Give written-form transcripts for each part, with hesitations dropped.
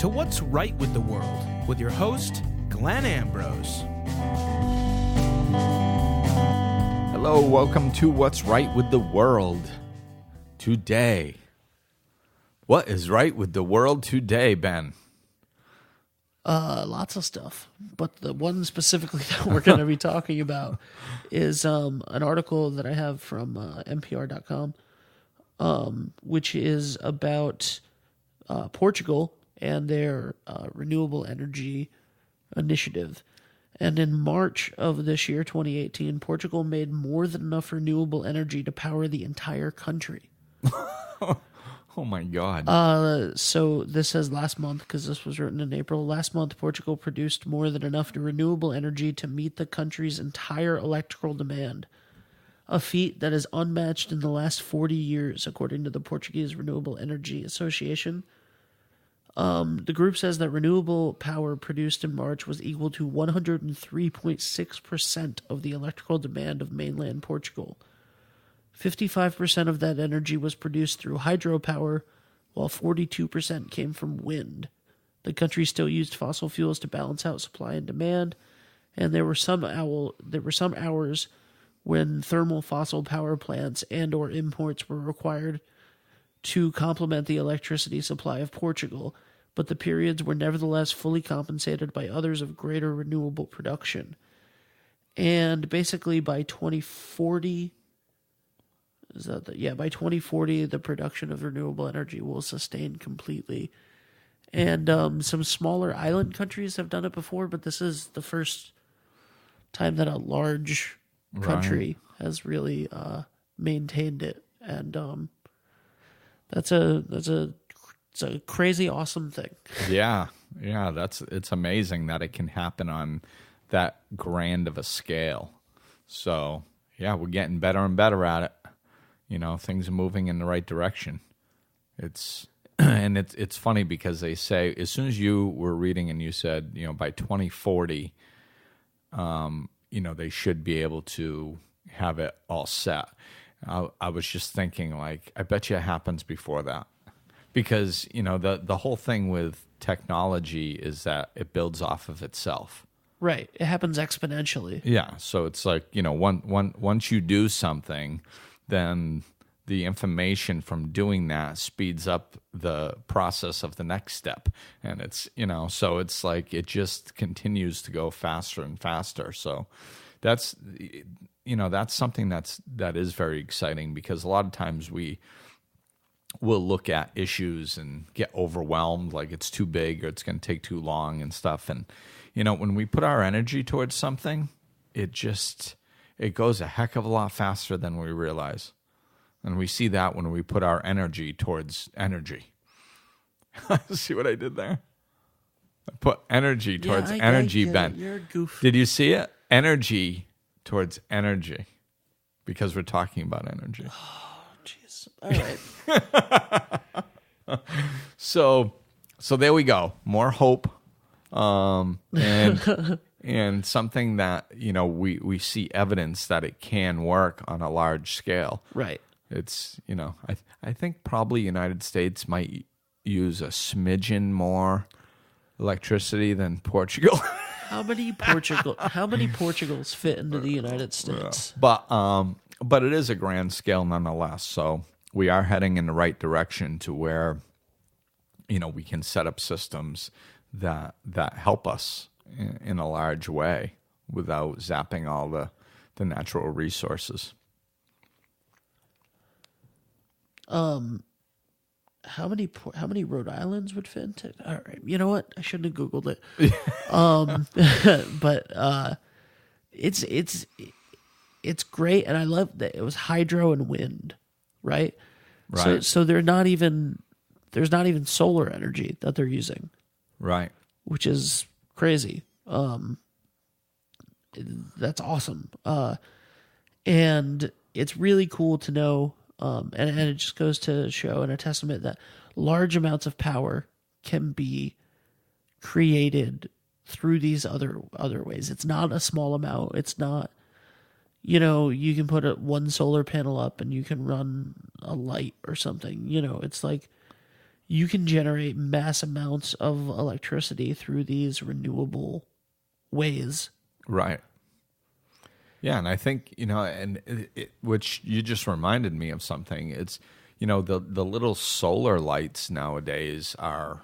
to What's Right with the World with your host, Glenn Ambrose. Hello, welcome to What's Right with the World. Today, what is right with the world today, Ben? Lots of stuff, but the one specifically that we're going to be talking about is an article that I have from NPR.com, which is about Portugal and their renewable energy initiative. And in March of this year, 2018, Portugal made more than enough renewable energy to power the entire country. Oh my God. So this says last month, because this was written in April. Last month, Portugal produced more than enough renewable energy to meet the country's entire electrical demand, a feat that is unmatched in the last 40 years, according to the Portuguese Renewable Energy Association. The group says that renewable power produced in March was equal to 103.6% of the electrical demand of mainland Portugal. 55% of that energy was produced through hydropower, while 42% came from wind. The country still used fossil fuels to balance out supply and demand, and there were some hours when thermal fossil power plants and/or imports were required to complement the electricity supply of Portugal, but the periods were nevertheless fully compensated by others of greater renewable production. And basically by 2040... by 2040, the production of renewable energy will sustain completely. And some smaller island countries have done it before, but this is the first time that a large country has really maintained it. And it's a crazy awesome thing. Yeah, it's amazing that it can happen on that grand of a scale. So, yeah, we're getting better and better at it. You know, things are moving in the right direction. It's funny because they say, as soon as you were reading and you said, you know, by 2040, they should be able to have it all set. I was just thinking, like, I bet you it happens before that. Because, you know, the whole thing with technology is that it builds off of itself. Right. It happens exponentially. Yeah. So it's like, you know, once you do something, then the information from doing that speeds up the process of the next step. And it's, you know, so it's like it just continues to go faster and faster. So that's, you know, that's something that is very exciting, because a lot of times we'll look at issues and get overwhelmed, like it's too big or it's going to take too long and stuff. And, you know, when we put our energy towards something, it goes a heck of a lot faster than we realize. And we see that when we put our energy towards energy. See what I did there? I put energy towards energy, Ben. You're a goof. Did you see it? Energy towards energy. Because we're talking about energy. Oh, jeez. All right. So there we go. More hope. And something that, you know, we see evidence that it can work on a large scale. Right. It's, you know, I think probably United States might use a smidgen more electricity than Portugal. How many Portugals fit into the United States? But it is a grand scale nonetheless. So we are heading in the right direction to where, you know, we can set up systems that help us in a large way without zapping all the natural resources. How many Rhode Islands would fit into? All right, you know what? I shouldn't have Googled it. But it's great, and I love that it was hydro and wind, right? Right. So there's not even solar energy that they're using, Right. which is crazy. That's awesome. And it's really cool to know. And it just goes to show and a testament that large amounts of power can be created through these other ways. It's not a small amount. It's not, you know, you can put one solar panel up and you can run a light or something. You know, it's like you can generate mass amounts of electricity through these renewable ways. Right. Yeah, and I think, and which you just reminded me of something. It's, the little solar lights nowadays are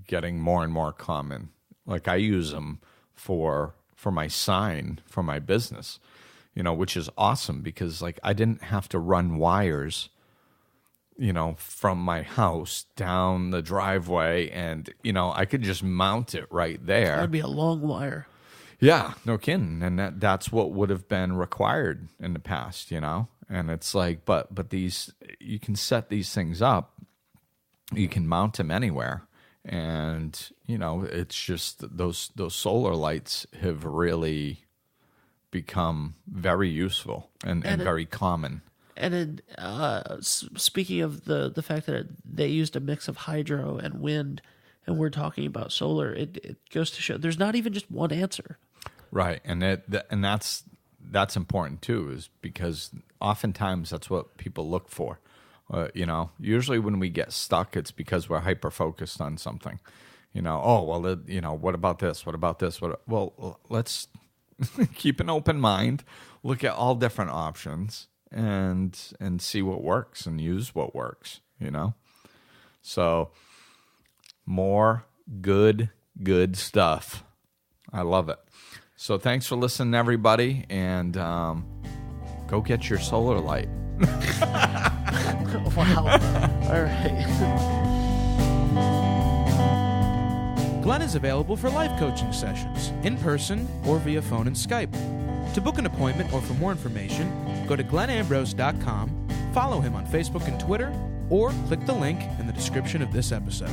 getting more and more common. Like I use them for my sign for my business, which is awesome because like I didn't have to run wires, from my house down the driveway, and I could just mount it right there. That'd be a long wire. Yeah, no kidding. And that's what would have been required in the past, And it's like, but these, you can set these things up, you can mount them anywhere. And, it's just those solar lights have really become very useful and very common. And speaking of the fact that they used a mix of hydro and wind, and we're talking about solar, it goes to show there's not even just one answer. Right, and that's important too, is because oftentimes that's what people look for. Usually when we get stuck, it's because we're hyper focused on something. What about this? What about this? Well, let's keep an open mind, look at all different options, and see what works and use what works. So more good stuff. I love it. So thanks for listening, everybody, and go get your solar light. Wow. All right. Glenn is available for life coaching sessions, in person or via phone and Skype. To book an appointment or for more information, go to glennambrose.com, follow him on Facebook and Twitter, or click the link in the description of this episode.